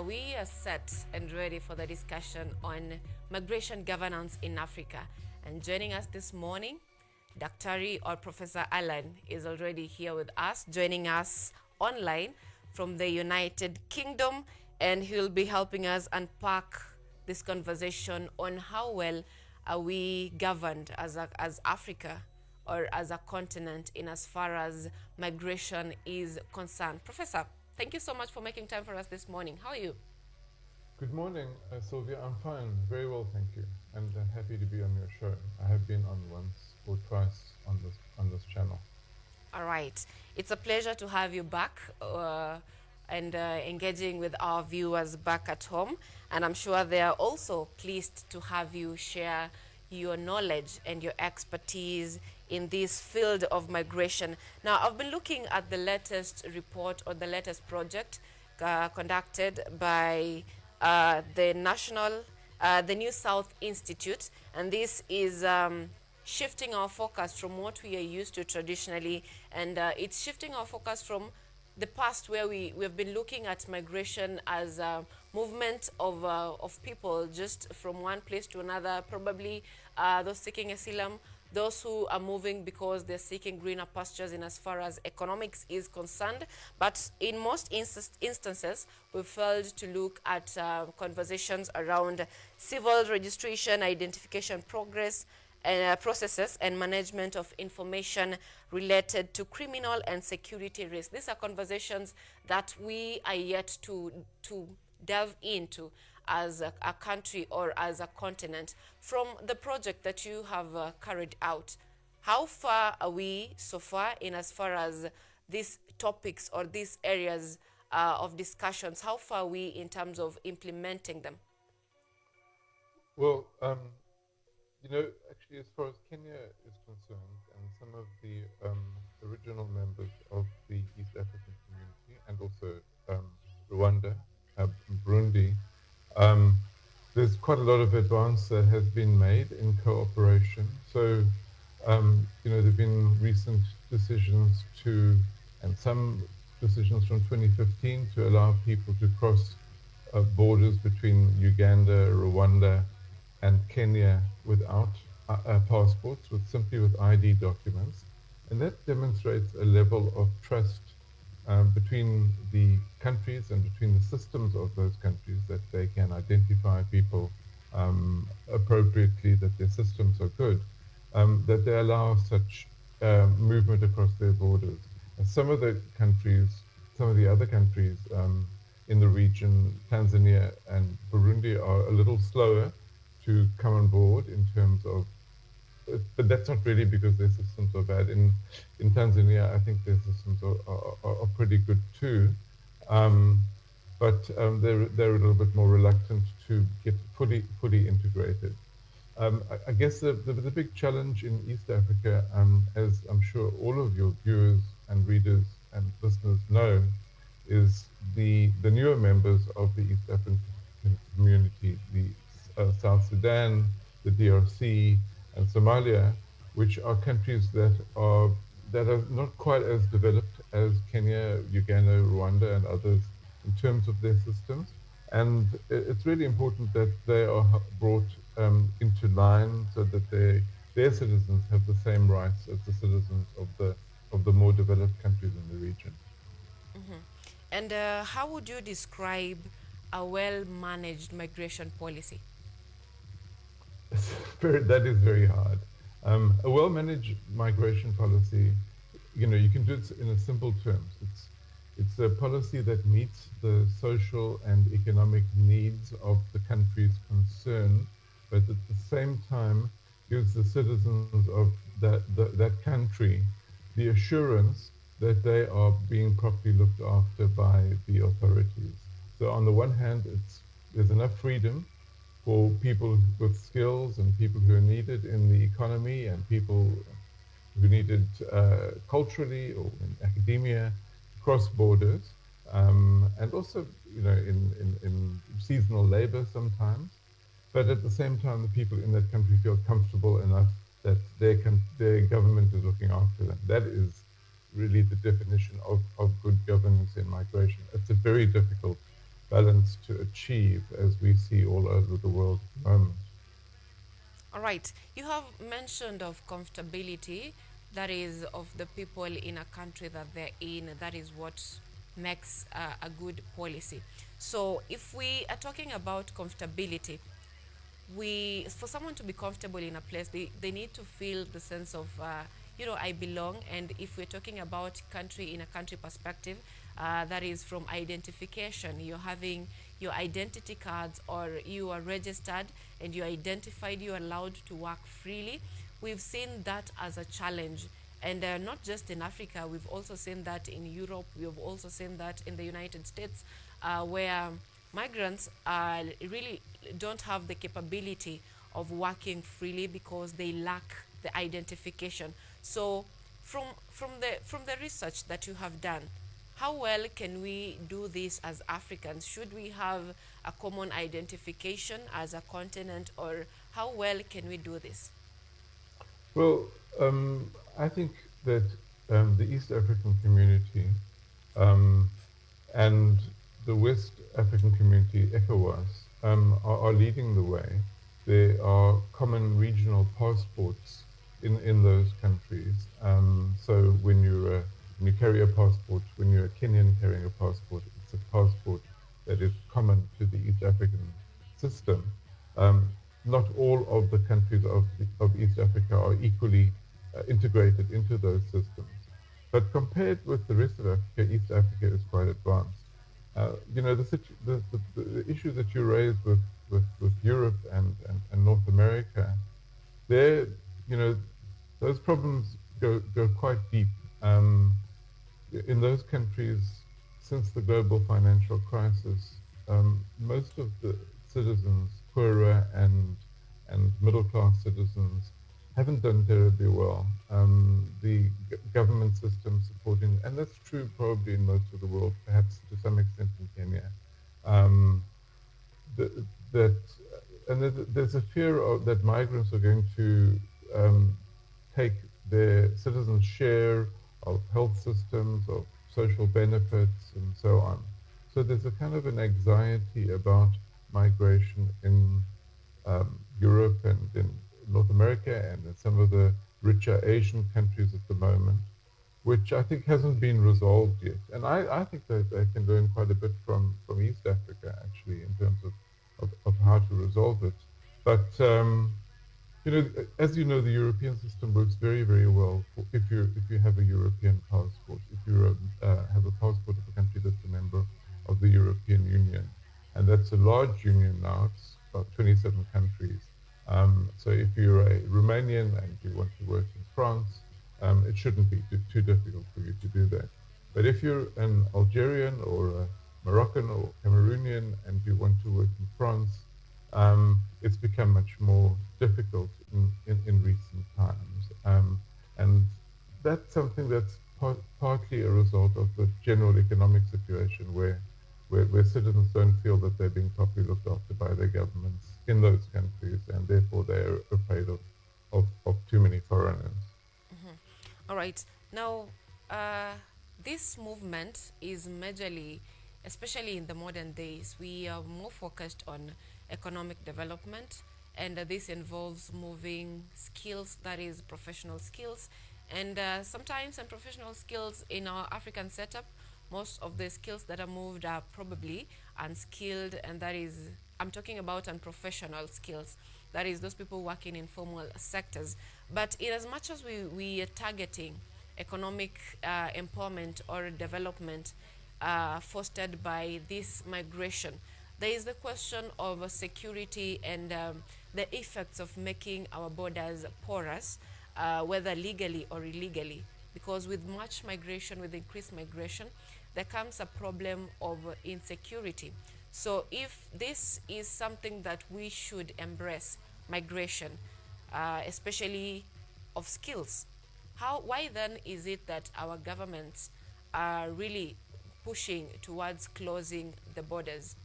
we are set and ready for the discussion on migration governance in Africa. And joining us this morning, Daktari or Professor Alan is already here with us, joining us online from the United Kingdom, and he'll be helping us unpack this conversation on how well are we governed as Africa or as a continent in as far as migration is concerned. Professor, thank you so much for making time for us this morning. How are you? Good morning, Sylvia. I'm fine, very well, thank you, and happy to be on your show. I have been on once or twice on this channel. All right. It's a pleasure to have you back and engaging with our viewers back at home. And I'm sure they are also pleased to have you share your knowledge and your expertise in this field of migration. Now, I've been looking at the latest report or the latest project conducted by the New South Institute, and this is shifting our focus from what we are used to traditionally, and it's shifting our focus from the past where we've been looking at migration as a movement of people just from one place to another, probably those seeking asylum, those who are moving because they're seeking greener pastures in as far as economics is concerned. But in most instances, we failed to look at conversations around civil registration, identification progress, processes and management of information related to criminal and security risks. These are conversations that we are yet to delve into as a country or as a continent. From the project that you have carried out, how far are we so far in as far as these topics or these areas of discussions? How far are we in terms of implementing them? Well, actually, as far as Kenya is concerned, and some of the original members of the East African community, and also Rwanda, Burundi, there's quite a lot of advance that has been made in cooperation. So, there have been recent decisions and some decisions from 2015 to allow people to cross borders between Uganda, Rwanda, and Kenya without passports, simply with ID documents. And that demonstrates a level of trust between the countries and between the systems of those countries, that they can identify people appropriately, that their systems are good, that they allow such movement across their borders. And some of the other countries in the region, Tanzania and Burundi, are a little slower to come on board in terms of, but that's not really because their systems are bad. In Tanzania, I think their systems are pretty good too, but they're a little bit more reluctant to get fully integrated. I guess the big challenge in East Africa, as I'm sure all of your viewers and readers and listeners know, is the newer members of the East African community, the South Sudan, the DRC, and Somalia, which are countries that are not quite as developed as Kenya, Uganda, Rwanda, and others in terms of their systems. And it's really important that they are brought into line so that their citizens have the same rights as the citizens of the more developed countries in the region. Mm-hmm. And how would you describe a well-managed migration policy? That is very hard. A well-managed migration policy, you can do it in a simple terms. It's a policy that meets the social and economic needs of the countries concerned, but at the same time gives the citizens of that country the assurance that they are being properly looked after by the authorities. So on the one hand, there's enough freedom for people with skills and people who are needed in the economy and people who needed culturally or in academia, cross borders, and also in seasonal labor sometimes. But at the same time, the people in that country feel comfortable enough that their government is looking after them. That is really the definition of good governance in migration. It's a very difficult balance to achieve as we see all over the world at the moment. All right. You have mentioned of comfortability, that is of the people in a country that they're in. That is what makes a good policy. So if we are talking about comfortability, we for someone to be comfortable in a place, they need to feel the sense of I belong. And if we're talking about country in a country perspective, that is from identification. You're having your identity cards, or you are registered and you're identified, you're allowed to work freely. We've seen that as a challenge, and not just in Africa. We've also seen that in Europe. We've also seen that in the United States, where migrants really don't have the capability of working freely because they lack the identification. So, from the research that you have done, how well can we do this as Africans? Should we have a common identification as a continent, or how well can we do this? Well, I think that the East African community um, and the West African community, ECOWAS, are leading the way. There are common regional passports in those countries. So when you carry a passport, when you're a Kenyan carrying a passport, it's a passport that is common to the East African system. Um, Not all of the countries of East Africa are equally integrated into those systems. But compared with the rest of Africa, East Africa is quite advanced. The issues that you raised with Europe and North America, there, you know, those problems go quite deep. Um, in those countries, since the global financial crisis, most of the citizens, poorer and middle class citizens, haven't done terribly well. The government system supporting, and that's true probably in most of the world, perhaps to some extent in Kenya, um, that and there's a fear of that migrants are going to take their citizens' share of health systems, of social benefits, and so on. So there's a kind of an anxiety about migration in Europe and in North America and in some of the richer Asian countries at the moment, which I think hasn't been resolved yet. And I think that they can learn quite a bit from East Africa, actually, in terms of how to resolve it. But as you know, the European system works very, very well if you have a European passport, if you have a passport of a country that's a member of the European Union, and that's a large union now. It's about 27 countries. So if you're a Romanian and you want to work in France, it shouldn't be too difficult for you to do that. But if you're an Algerian or a Moroccan or Cameroonian and you want to work in France, it's become much more difficult in recent times. And that's something that's partly a result of the general economic situation where citizens don't feel that they're being properly looked after by their governments in those countries, and therefore they're afraid of too many foreigners. All right. Now, uh, this movement is majorly, especially in the modern days, we are more focused on economic development, and this involves moving skills, that is, professional skills, and sometimes some professional skills in our African setup. Most of the skills that are moved are probably unskilled, and that is, I'm talking about unprofessional skills. That is, those people working in formal sectors. But in as much as we are targeting economic empowerment or development fostered by this migration, there is the question of security and the effects of making our borders porous, whether legally or illegally. Because with much migration, with increased migration, there comes a problem of insecurity. So if this is something that we should embrace, migration, especially of skills, why then is it that our governments are really pushing towards closing the borders?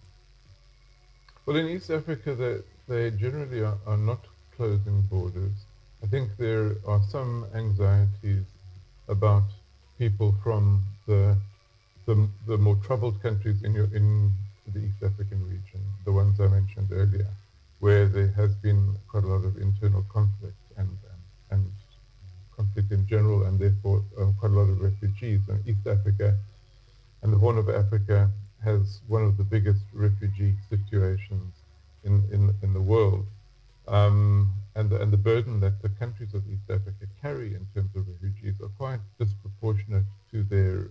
Well, in East Africa, they generally are not closing borders. I think there are some anxieties about people from the more troubled countries to the East African region, the ones I mentioned earlier, where there has been quite a lot of internal conflict and conflict in general, and therefore quite a lot of refugees. And East Africa and the Horn of Africa has one of the biggest refugee situations in the world. And the burden that the countries of East Africa carry in terms of refugees are quite disproportionate to their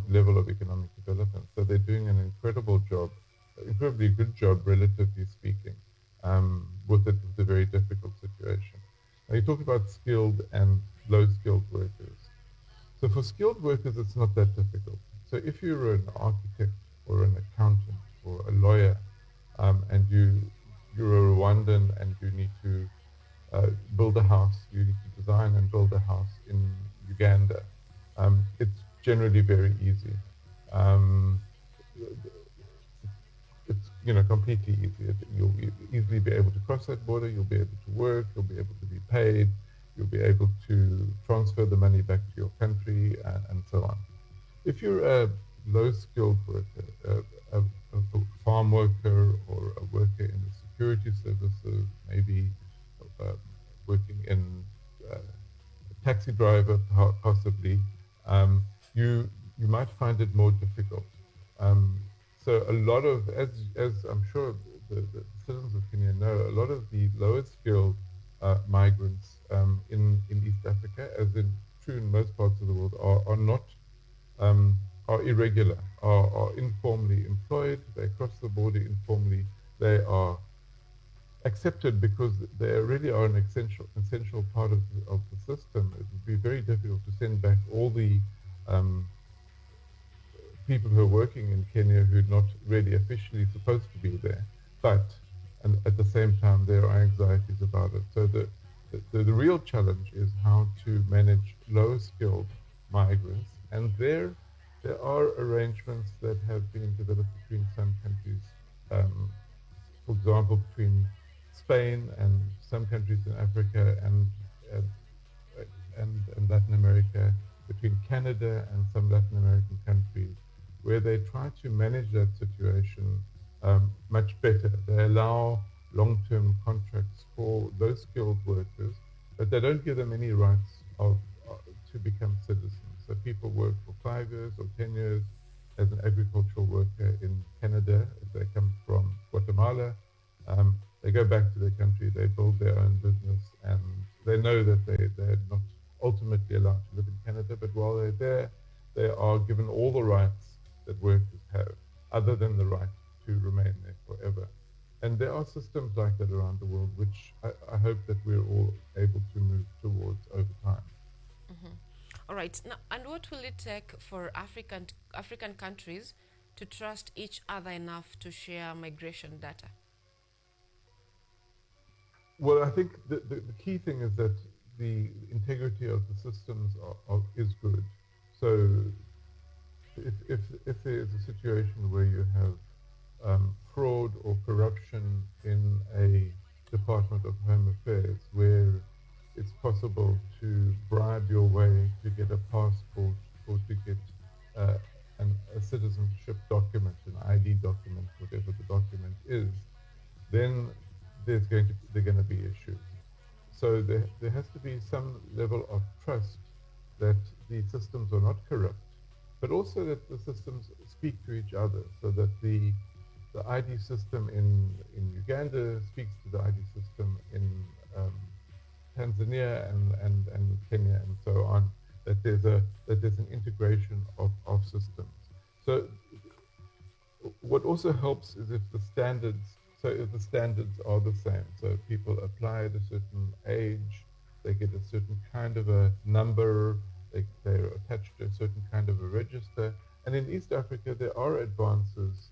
level of economic development. So they're doing an incredible job, incredibly good job, relatively speaking, with a very difficult situation. Now you talk about skilled and low-skilled workers. So for skilled workers, it's not that difficult. So if you're an architect or an accountant or a lawyer, and you're a Rwandan and you need to build a house, you need to design and build a house in Uganda, it's generally very easy. Um, it's completely easy. You'll easily be able to cross that border. You'll be able to work. You'll be able to be paid. You'll be able to transfer the money back to your country and so on. If you're a low-skilled worker, a farm worker or a worker in the security services, maybe uh, working in a taxi driver, possibly, um, you might find it more difficult. Um, so a lot of, as I'm sure the citizens of Kenya know, a lot of the lower skilled migrants in East Africa, as in true in most parts of the world, are not um, are irregular, are informally employed. They cross the border informally. They are accepted because they really are an essential part of the system. It would be very difficult to send back all the um, people who are working in Kenya who are not really officially supposed to be there, but and at the same time there are anxieties about it. So the real challenge is how to manage low skilled migrants, and there are arrangements that have been developed between some countries. Um, for example, between Spain and some countries in Africa and, and Latin America, between Canada and some Latin American countries, where they try to manage that situation much better. They allow long-term contracts for those skilled workers, but they don't give them any rights to become citizens. So people work for 5 years or 10 years as an agricultural worker in Canada if they come from Guatemala. They go back to their country, they build their own business, and they know that they're not ultimately allowed to live in Canada, but while they're there, they are given all the rights that workers have, other than the right to remain there forever. And there are systems like that around the world, which I hope that we're all able to move towards over time. All right. Now, and what will it take for African countries to trust each other enough to share migration data? Well, I think the key thing is that the integrity of the systems is good. So if there is a situation where you have fraud or corruption in a Department of Home Affairs, where it's possible to bribe your way to get a passport or to get uh, a citizenship document, an ID document, whatever the document is, then there are going to be issues. So there has to be some level of trust that the systems are not corrupt, but also that the systems speak to each other, so that the ID system in Uganda speaks to the ID system in Tanzania and Kenya and so on. That there's an integration of systems. So what also helps is if the standards are the same. So people apply at a certain age, they get a certain kind of a number, they're attached to a certain kind of a register. And in East Africa, there are advances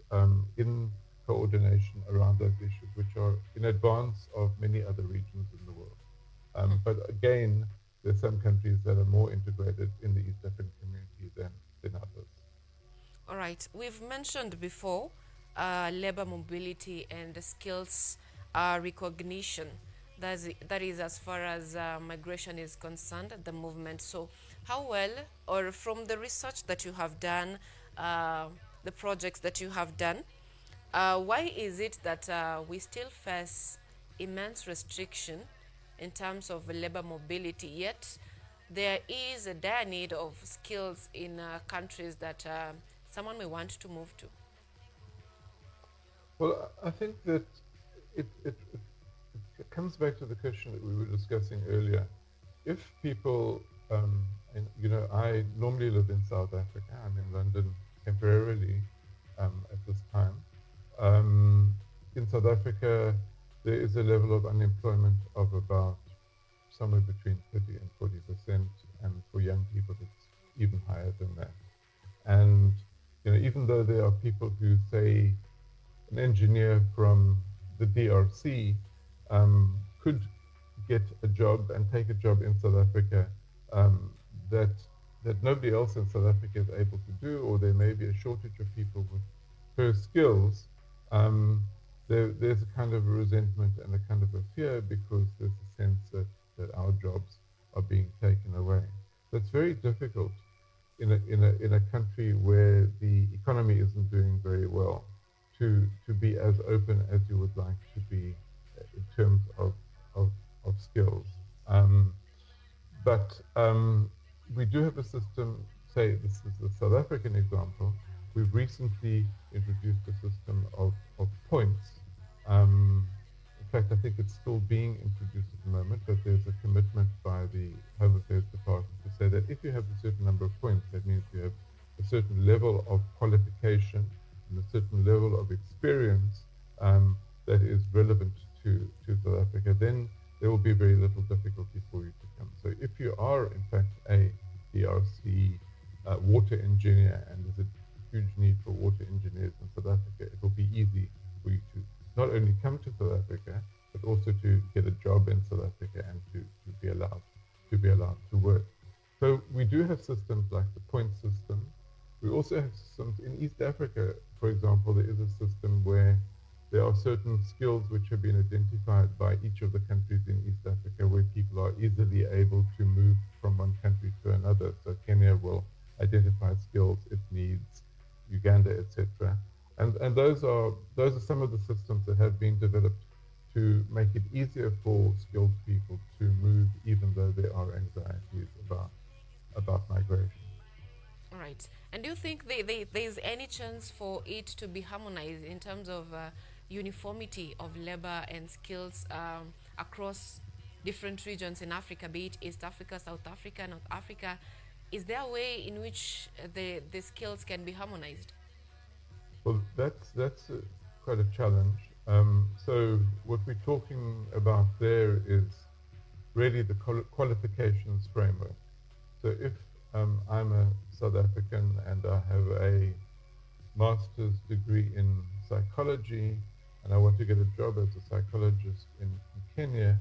in coordination around those issues, which are in advance of many other regions in the world. But again, there's some countries that are more integrated in the East African community than others. All right. We've mentioned before labor mobility and skills recognition. That is as far as migration is concerned, the movement. So, how well, or from the research that you have done, the projects that you have done, Why is it that we still face immense restriction in terms of labor mobility, yet there is a dire need of skills in countries that someone may want to move to? Well, I think that it comes back to the question that we were discussing earlier. If people, and I normally live in South Africa. I'm in London temporarily at this time. In South Africa, there is a level of unemployment of about somewhere between 30 and 40%, and for young people, it's even higher than that. And even though there are people who say an engineer from the DRC could get a job and take a job in South Africa um, that that nobody else in South Africa is able to do, or there may be a shortage of people with her skills. Um, there's a kind of a resentment and a kind of a fear because there's a sense that our jobs are being taken away. So it's very difficult in a country where the economy isn't doing very well to be as open as you would like to be in terms of skills. But we do have a system, say this is the South African example. We've recently introduced a system of points. In fact, I think it's still being introduced at the moment, but there's a commitment by the Home Affairs Department to say that if you have a certain number of points, that means you have a certain level of qualification and a certain level of experience that is relevant to South Africa, then there will be very little difficulty for you to come. So if you are, in fact, a DRC water engineer, and there's a huge need for water engineers in South Africa, it will be easy for you to not only come to South Africa, but also to get a job in South Africa and to be allowed to work. So we do have systems like the point system. We also have systems in East Africa. For example, there is a system where there are certain skills which have been identified by each of the countries in East Africa where people are easily able to move from one country to another. So Kenya will identify skills it needs, Uganda, etc. And those are some of the systems that have been developed to make it easier for skilled people to move, even though there are anxieties about migration. All right. And do you think there's any chance for it to be harmonized in terms of uniformity of labor and skills across different regions in Africa, be it East Africa, South Africa, North Africa? Is there a way in which the skills can be harmonized? Well, that's quite a challenge. So what we're talking about there is really the qualifications framework. So if I'm a South African and I have a master's degree in psychology and I want to get a job as a psychologist in Kenya,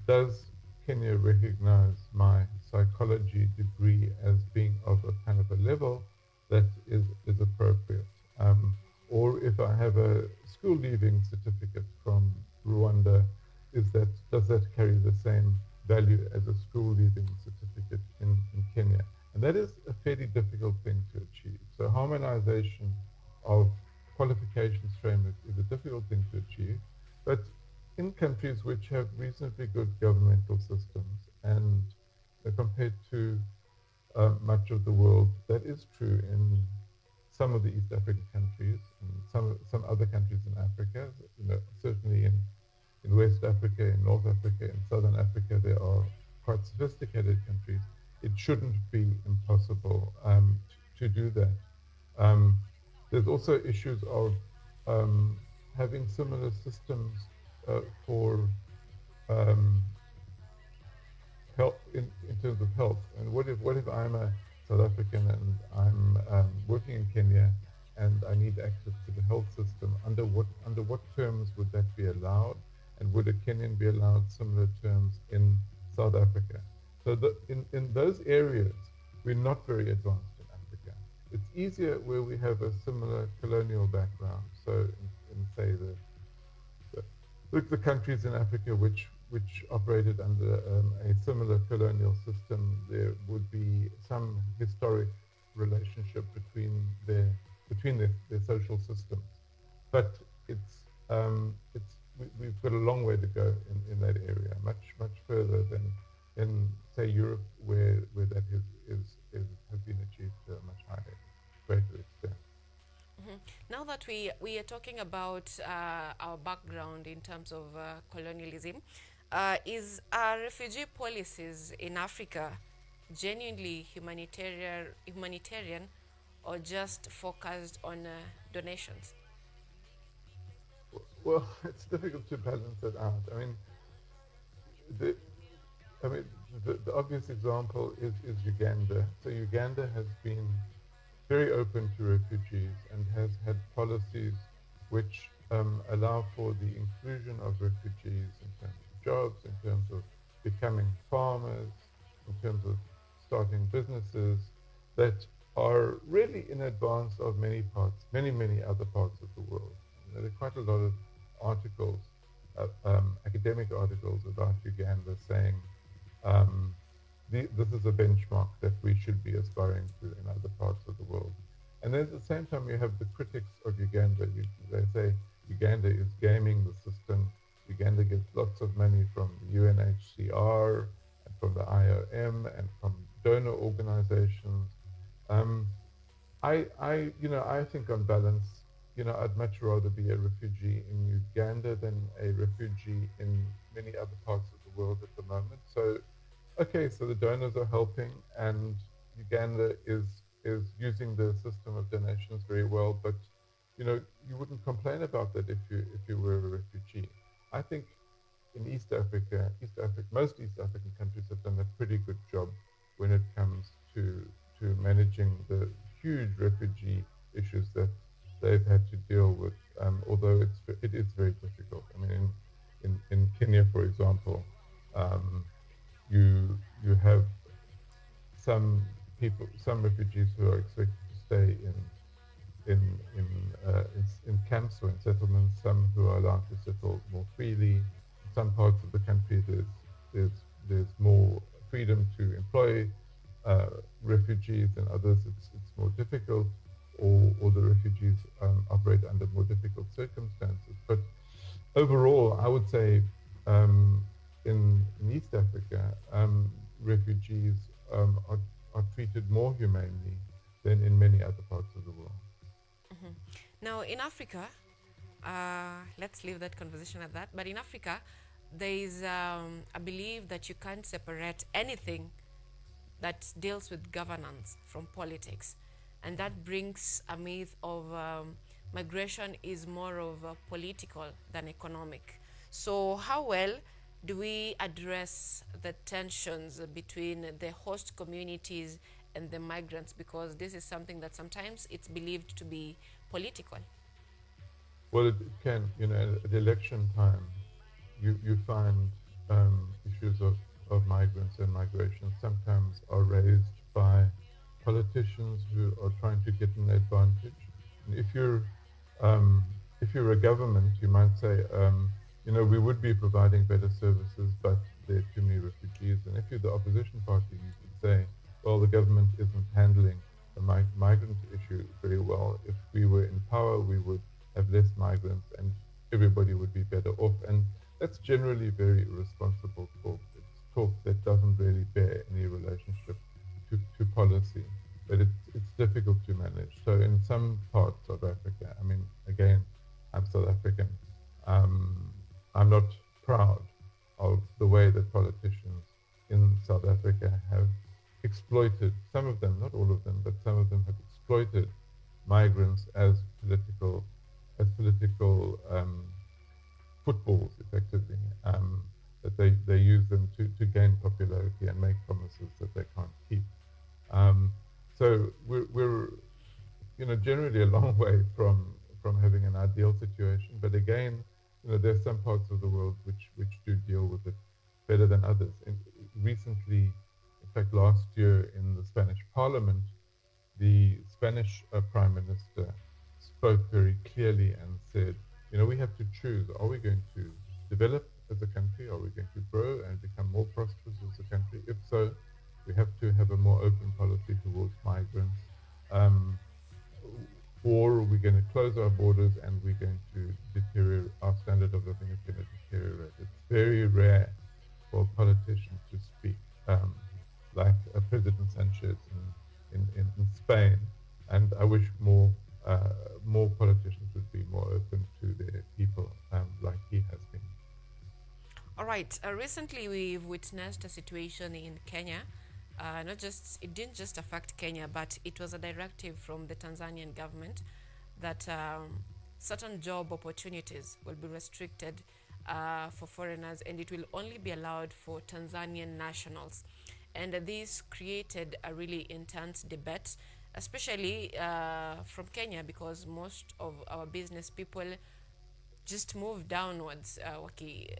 does Kenya recognize my psychology degree as being of a kind of a level that is appropriate? Or if I have a school leaving certificate from Rwanda, does that carry the same value as a school leaving certificate in Kenya? And that is a fairly difficult thing to achieve. So harmonization of qualifications framework is a difficult thing to achieve, but in countries which have reasonably good governmental systems and compared to much of the world, that is true in some of the East African countries and some other countries in Africa. Certainly in West Africa, in North Africa, in Southern Africa, there are quite sophisticated countries. It shouldn't be impossible to do that. Um, there's also issues of having similar systems for um, health in terms of health. And what if I'm a South African and I'm working in Kenya and I need access to the health system? Under what terms would that be allowed? And would a Kenyan be allowed similar terms in South Africa? So in those areas, we're not very advanced in Africa. It's easier where we have a similar colonial background. So in say the countries in Africa which operated under a similar colonial system, there would be some historic relationship between their social systems. but we've got a long way to go in that area, much further than in say Europe, where that has been achieved to a much higher, greater extent. Now that we are talking about our background in terms of colonialism, is our refugee policies in Africa genuinely humanitarian or just focused on donations? Well, it's difficult to balance it out. The, I mean, the obvious example is Uganda. So Uganda has been very open to refugees and has had policies which allow for the inclusion of refugees in terms of jobs, in terms of becoming farmers, in terms of starting businesses that are really in advance of many other parts of the world. There are quite a lot of articles, academic articles about Uganda saying um, this is a benchmark that we should be aspiring to in other parts of the world. And then at the same time, you have the critics of Uganda. They say Uganda is gaming the system. Uganda gets lots of money from the UNHCR and from the IOM and from donor organizations. Um, I think on balance, I'd much rather be a refugee in Uganda than a refugee in many other parts of the world at the moment. So, okay, so the donors are helping, and Uganda is using the system of donations very well. But you wouldn't complain about that if you were a refugee. I think in most East African countries have done a pretty good job when it comes to managing the huge refugee issues that they've had to deal with. Although it is very difficult. I mean, in Kenya, for example, um, you have some refugees who are expected to stay in camps or in settlements. Some who are allowed to settle more freely. In some parts of the country, there's more freedom to employ refugees, and others it's more difficult, or the refugees operate under more difficult circumstances. But overall, I would say in East Africa, refugees are treated more humanely than in many other parts of the world. Now, in Africa, let's leave that conversation at that. But in Africa, there is a belief that you can't separate anything that deals with governance from politics. And that brings a myth of migration is more of political than economic. So, how well do we address the tensions between the host communities and the migrants? Because this is something that sometimes it's believed to be political. Well, it can, at election time, you find issues of migrants and migration sometimes are raised by politicians who are trying to get an advantage. And um, if you're a government, you might say, we would be providing better services, but there are too many refugees. And if you're the opposition party, you could say, well, the government isn't handling the migrant issue very well. If we were in power, we would have less migrants and everybody would be better off. And that's generally very irresponsible talk. It's talk that doesn't really bear any relationship to policy, but it's difficult to manage. So in some parts of Africa, I mean, again, I'm South African. Um, I'm not proud of the way that politicians in South Africa have exploited, some of them, not all of them, but some of them have exploited migrants as political footballs, effectively. That they use them to gain popularity and make promises that they can't keep. Um, so we're generally a long way from having an ideal situation. But again, there's some parts of the world which do deal with it better than others. Recently, in fact, last year in the Spanish Parliament, the Spanish Prime Minister spoke very clearly and said, we have to choose. Are we going to develop as a country? Are we going to grow and become more prosperous as a country? If so, we have to have a more open policy towards migrants. Um, or we're going to close our borders and we're going is in Spain. And I wish more politicians would be more open to their people, like he has been. All right. Recently, we've witnessed a situation in Kenya. Not just it didn't just affect Kenya, but it was a directive from the Tanzanian government that certain job opportunities will be restricted for foreigners, and it will only be allowed for Tanzanian nationals. And this created a really intense debate, especially from Kenya, because most of our business people just move downwards,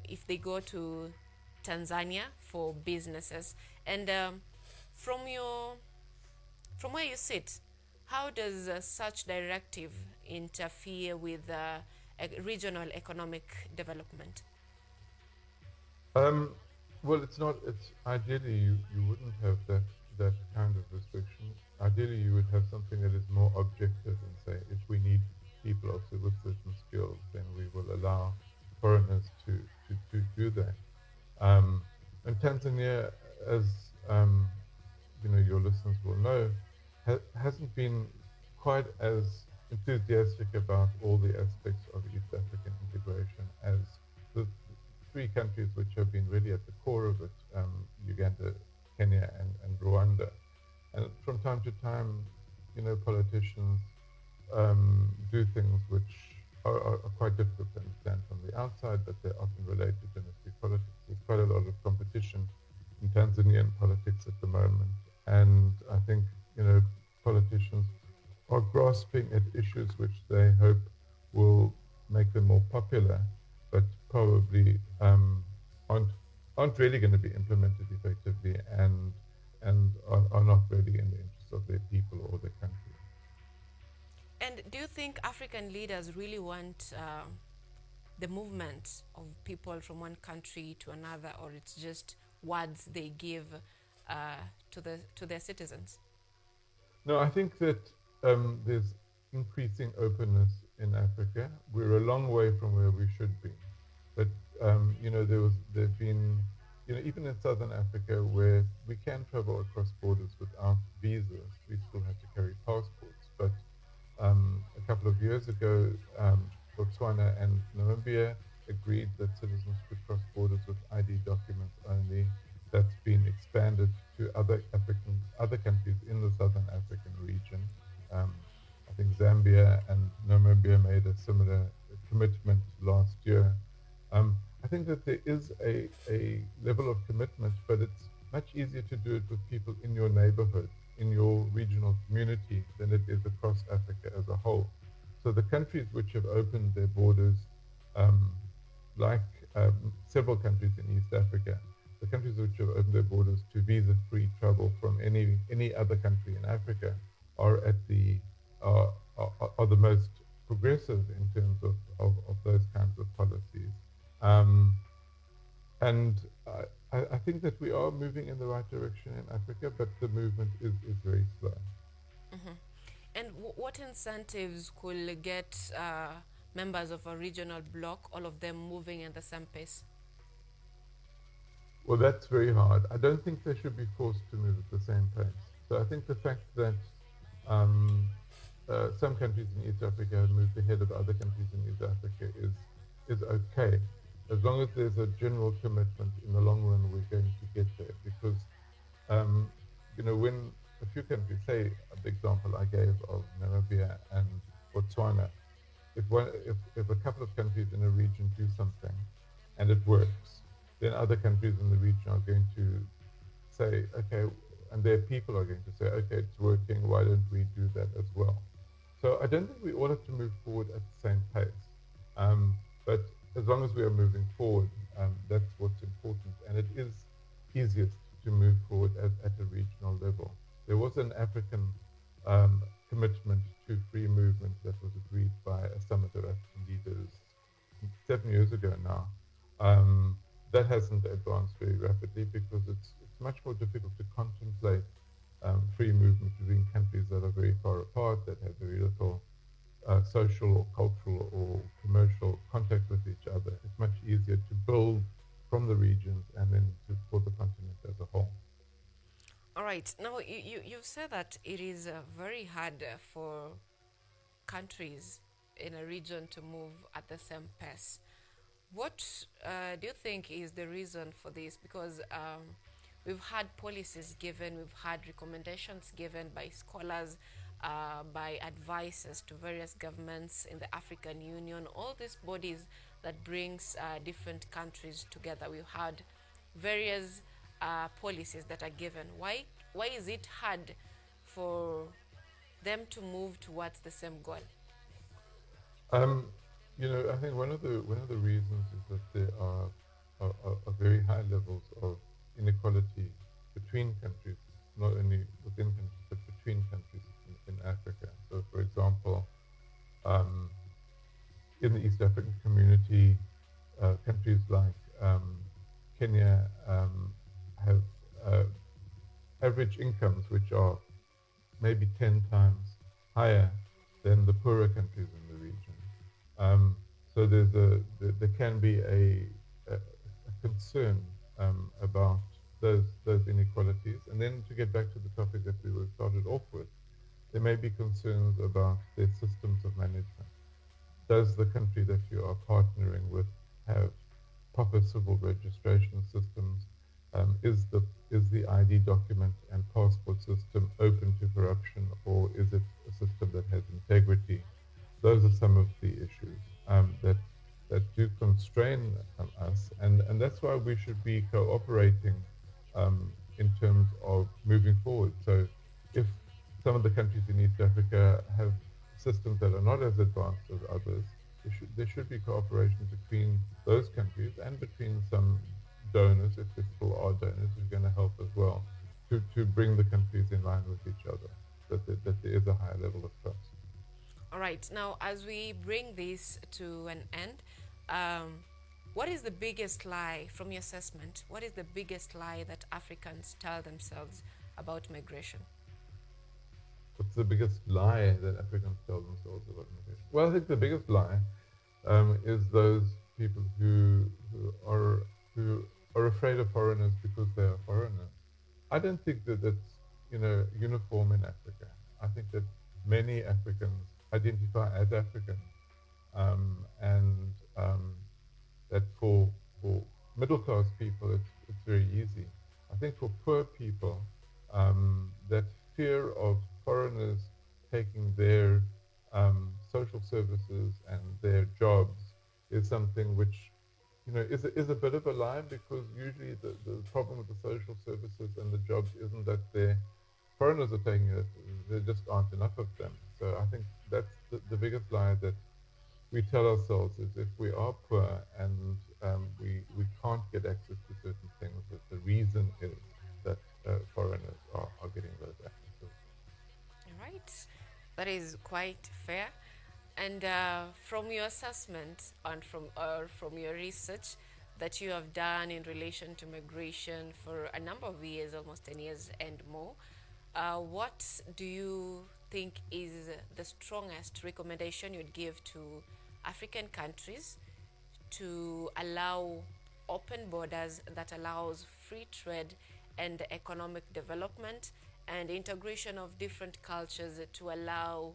if they go to Tanzania for businesses. And from your from where you sit, how does such directive interfere with regional economic development? Um, well, it's not. It's ideally you wouldn't have that kind of restriction. Ideally, you would have something that is more objective and say, if we need people also with certain skills, then we will allow foreigners to do that. And Tanzania, as your listeners will know, hasn't been quite as enthusiastic about all the aspects of East African integration as the three countries which have been really at the core of it, Uganda, Kenya, and Rwanda. And from time to time, politicians do things which are quite difficult to understand from the outside, but they're often related to domestic politics. There's quite a lot of competition in Tanzanian politics at the moment, and I think politicians are grasping at issues which they hope will make them more popular, but probably aren't aren't really going to be implemented effectively, and are not really in the interest of their people or their country. And do you think African leaders really want the movement of people from one country to another, or it's just words they give to their citizens? No, I think that there's increasing openness in Africa. We're a long way from where we should be, but there've been even in Southern Africa where we can travel across borders without visas, we still have to carry passports. But a couple of years ago, Botswana and Namibia agreed that citizens could cross borders with ID documents only. That's been expanded to other countries in the Southern African region. Um, I think Zambia and Namibia made a similar commitment last year. I think that there is a level of commitment, but it's much easier to do it with people in your neighborhood, in your regional community, than it is across Africa as a whole. So the countries which have opened their borders, um, like several countries in East Africa, the countries which have opened their borders to visa-free travel from any other country in Africa are at the are the most progressive in terms of those kinds of policies. Um, and I think that we are moving in the right direction in Africa, but the movement is very slow. Mm-hmm. And what incentives could get members of a regional bloc, all of them moving in the same pace? Well, that's very hard. I don't think they should be forced to move at the same pace. So I think the fact that um, some countries in East Africa have moved ahead of other countries in East Africa is okay, as long as there's a general commitment in the long run we're going to get there. Because um, when a few countries, say the example I gave of Namibia and Botswana, if a couple of countries in a region do something and it works, then other countries in the region are going to say, okay, and their people are going to say, okay, it's working, why don't we do that as well? So I don't think we all have to move forward at the same pace. But as long as we are moving forward, that's what's important. And it is easiest to move forward at a regional level. There was an African commitment to free movement that was agreed by a summit of African leaders 7 years ago now. That hasn't advanced very rapidly because it's much more difficult to contemplate free movement between countries that are very far apart, that have very little social or cultural or commercial contact with each other. It's much easier to build from the regions and then for the continent as a whole. All right. right. Now, you said that it is very hard for countries in a region to move at the same pace. What do you think is the reason for this? Because we've had policies given, we've had recommendations given by scholars, by advisors to various governments in the African Union, all these bodies that brings different countries together. We've had various policies that are given. Why is it hard for them to move towards the same goal? Um, I think one of the reasons is that there are very high levels of inequality between countries, not only within countries but between countries in Africa. So, for example, um, in the East African community, countries like Kenya have uh, average incomes which are maybe 10 times higher than the poorer countries in the region. So there can be a concern about those inequalities. And then to get back to the topic that we were started off with, there may be concerns about their systems of management. Does the country that you are partnering with have proper civil registration systems? Is the ID document and passport system open to corruption, or is it a system that has integrity? Those are some of the issues that do constrain us, and that's why we should be cooperating in terms of moving forward. So, if some of the countries in East Africa have systems that are not as advanced as others, there should be cooperation between those countries and between some donors, if there still are donors who are going to help as well, to bring the countries in line with each other, that there is a higher level of trust. All right. Now, as we bring this to an end, um, what is the biggest lie from your assessment? What is the biggest lie that Africans tell themselves about migration? What's the biggest lie that Africans tell themselves about immigration? Well, I think the biggest lie is those people who are afraid of foreigners because they are foreigners. I don't think that that's uniform in Africa. I think that many Africans identify as Africans, and that for middle class people it's very easy. I think for poor people, that fear of foreigners taking their social services and their jobs is something which is a bit of a lie, because usually the problem with the social services and the jobs isn't that foreigners are taking it, there just aren't enough of them. So I think that's the biggest lie that we tell ourselves, is if we are poor and we can't get access to certain things, that the reason is that foreigners are getting those accesses. All right. That is quite fair. And from your assessment and from your research that you have done in relation to migration for a number of years, almost 10 years and more, what do you think is the strongest recommendation you'd give to African countries to allow open borders that allows free trade and economic development and integration of different cultures to allow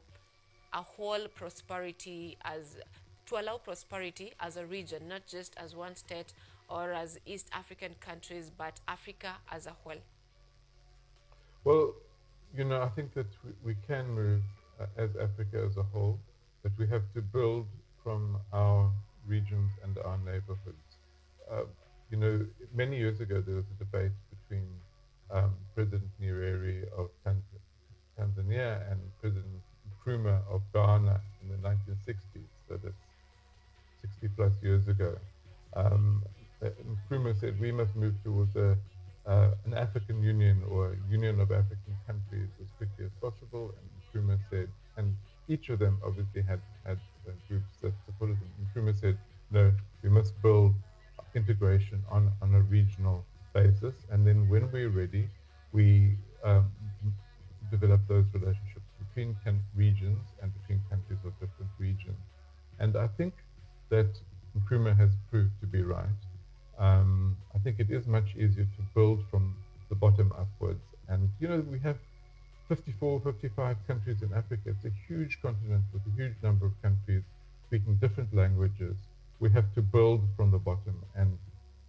a whole prosperity as to allow prosperity as a region, not just as one state or as East African countries, but Africa as a whole? Well, I think that we can move as Africa as a whole, but we have to build from our regions and our neighborhoods. Uh, Many years ago there was a debate between President Nyerere of Tanzania and President Nkrumah of Ghana in the 1960s. So that's 60 plus years ago. Um, Nkrumah said we must move towards an African Union, or a union of African countries, as quickly as possible. And Nkrumah said, and each of them obviously had groups that supported them. Nkrumah said, no, we must build integration on a regional basis, and then when we're ready, we develop those relationships between regions and between countries of different regions. And I think that Nkrumah has proved to be right. I think it is much easier to build from the bottom upwards And, we have 54, 55 countries in Africa. It's a huge continent with a huge number of countries speaking different languages. We have to build from the bottom, and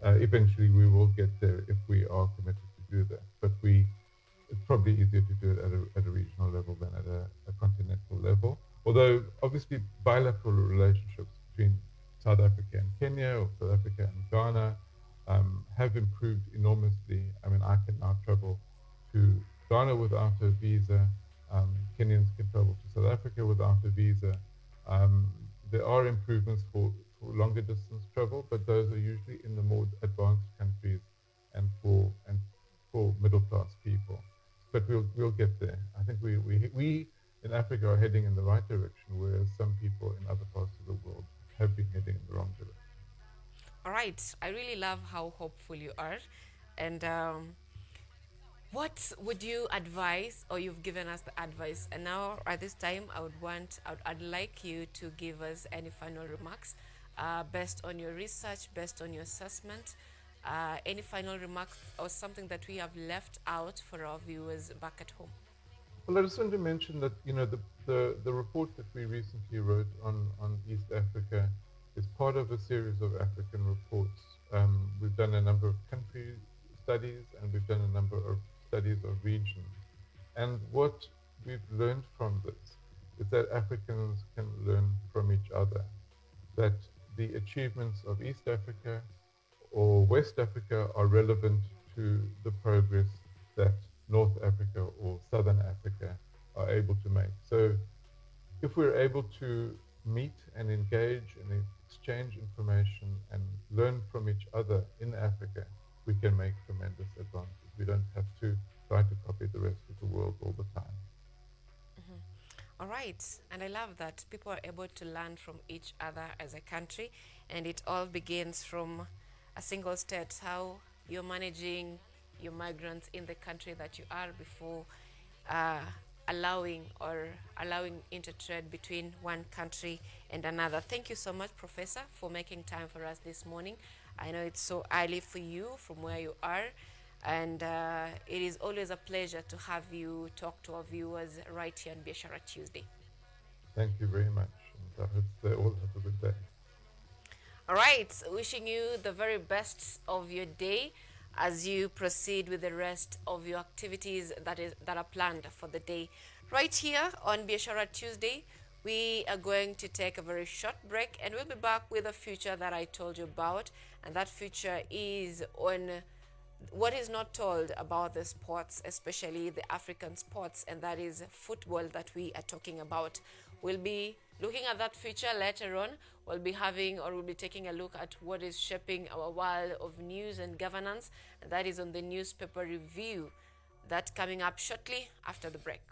eventually we will get there if we are committed to do that. But it's probably easier to do it at a regional level than at a continental level. Although, obviously, bilateral relationships between South Africa and Kenya or South Africa and Ghana have improved enormously. I mean, I can now travel to Ghana without a visa. Kenyans can travel to South Africa without a visa. Um, there are improvements for longer distance travel, but those are usually in the more advanced countries and for middle class people. But we'll get there. I think we in Africa are heading in the right direction, whereas some people in other parts of the world have been heading in the wrong direction. All right. I really love how hopeful you are. And what would you advise, or you've given us the advice, and now at this time, I'd like you to give us any final remarks based on your research, based on your assessment, any final remarks or something that we have left out for our viewers back at home. Well, I just want to mention that the report that we recently wrote on East Africa is part of a series of African reports. We've done a number of country studies and we've done a number of studies of regions. And what we've learned from this is that Africans can learn from each other, that the achievements of East Africa or West Africa are relevant to the progress that North Africa or Southern Africa are able to make. So if we're able to meet and engage and exchange information and learn from each other in Africa, we can make tremendous advances. We don't have to try to copy the rest of the world all the time. All right, and I love that people are able to learn from each other as a country, and it all begins from a single state, how you're managing your migrants in the country that you are before uh, allowing intertrade between one country and another. Thank you so much, Professor, for making time for us this morning. I know it's so early for you from where you are, and it is always a pleasure to have you talk to our viewers right here on Biashara Tuesday. Thank you very much, and I hope they all have a good day. All right, wishing you the very best of your day as you proceed with the rest of your activities that are planned for the day. Right here on Biashara Tuesday, we are going to take a very short break and we'll be back with a future that I told you about. And that future is on what is not told about the sports, especially the African sports, and that is football that we are talking about. We'll be looking at that future later on. We'll be taking a look at what is shaping our world of news and governance, and that is on the newspaper review. That coming up shortly after the break.